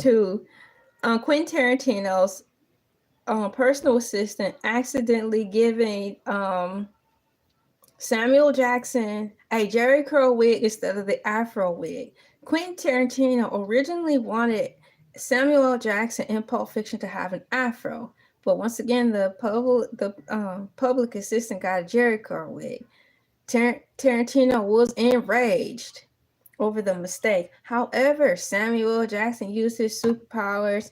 to Quentin Tarantino's personal assistant accidentally giving Samuel Jackson a Jerry curl wig instead of the Afro wig. Quentin Tarantino originally wanted Samuel L. Jackson in Pulp Fiction to have an Afro, but once again, the public assistant got a Jerry curl wig. Tarantino was enraged over the mistake. However, Samuel L. Jackson used his superpowers,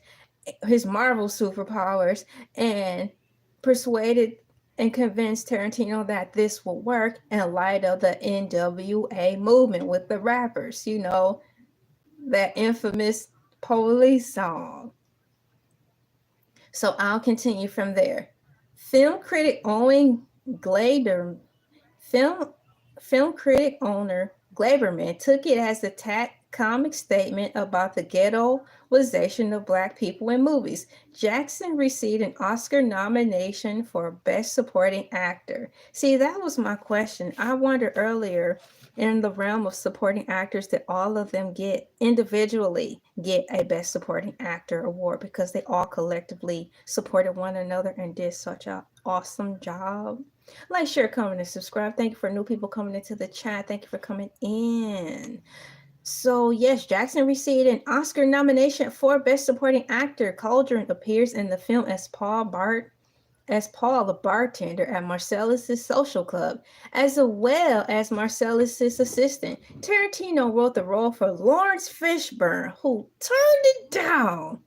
his Marvel superpowers, and persuaded and convinced Tarantino that this will work in light of the NWA movement with the rappers, you know, that infamous police song. So I'll continue from there. Film critic Owen Glaber, film critic owner Glaberman took it as a comic statement about the ghettoization of Black people in movies. Jackson received an Oscar nomination for Best Supporting Actor. See, that was my question. I wondered earlier in the realm of supporting actors that all of them individually get a Best Supporting Actor award because they all collectively supported one another and did such an awesome job. Like, share, comment, and subscribe. Thank you for new people coming into the chat. Thank you for coming in. So, yes, Jackson received an Oscar nomination for Best Supporting Actor. Cauldron appears in the film as Paul, the bartender at Marcellus's social club, as well as Marcellus's assistant. Tarantino wrote the role for Lawrence Fishburne, who turned it down.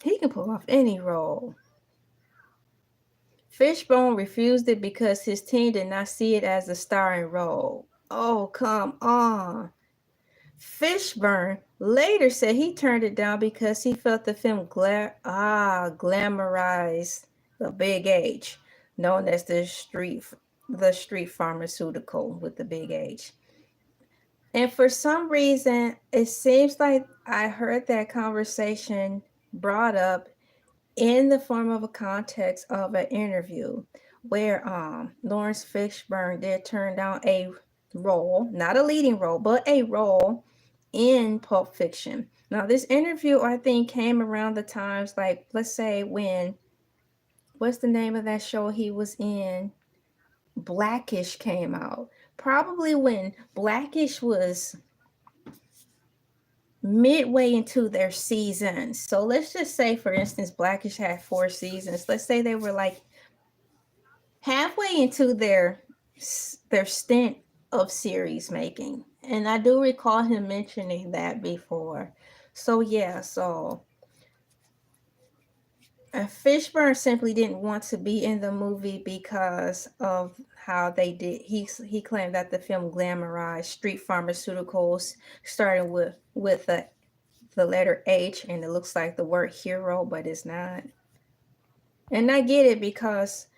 He can pull off any role. Fishbone refused it because his team did not see it as a starring role. Oh, come on. Fishburne later said he turned it down because he felt the film glamorized the big H, known as the street pharmaceutical with the big H. And for some reason, it seems like I heard that conversation brought up in the form of a context of an interview where Lawrence Fishburne did turn down a role, not a leading role, but a role in Pulp Fiction. Now, this interview, I think, came around the times, like, let's say when, what's the name of that show he was in? Blackish came out. Probably when Blackish was midway into their seasons. So let's just say, for instance, Blackish had 4 seasons. Let's say they were like halfway into their stint of series making. And I do recall him mentioning that before. So yeah, so Fishburne simply didn't want to be in the movie because of how they did. He claimed that the film glamorized street pharmaceuticals, starting with the letter H, and it looks like the word hero, but it's not. And I get it because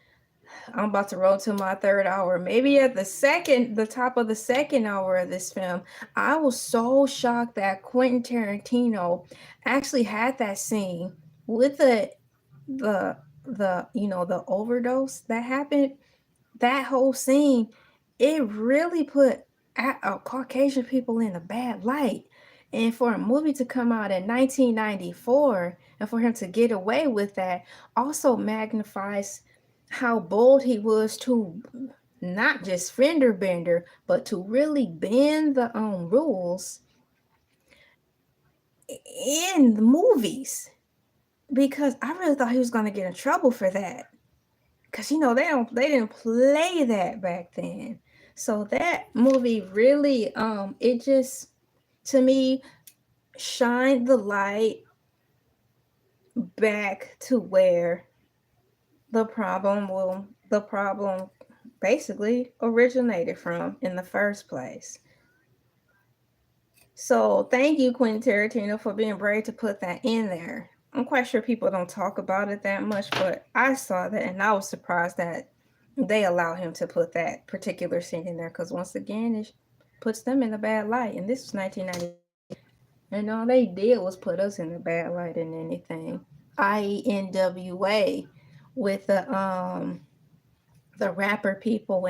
I'm about to roll to my 3rd hour. Maybe at the top of the 2nd hour of this film, I was so shocked that Quentin Tarantino actually had that scene with the the overdose that happened. That whole scene, it really put Caucasian people in a bad light. And for a movie to come out in 1994 and for him to get away with that also magnifies how bold he was to not just fender bender, but to really bend the rules in the movies. Because I really thought he was going to get in trouble for that. Because they didn't play that back then. So that movie really it just, to me, shined the light back to where the problem basically originated from in the first place. So thank you, Quentin Tarantino, for being brave to put that in there. I'm quite sure people don't talk about it that much, but I saw that and I was surprised that they allow him to put that particular scene in there, because once again, it puts them in a bad light. And this was 1990, and all they did was put us in a bad light and anything, i.e. NWA with the rapper people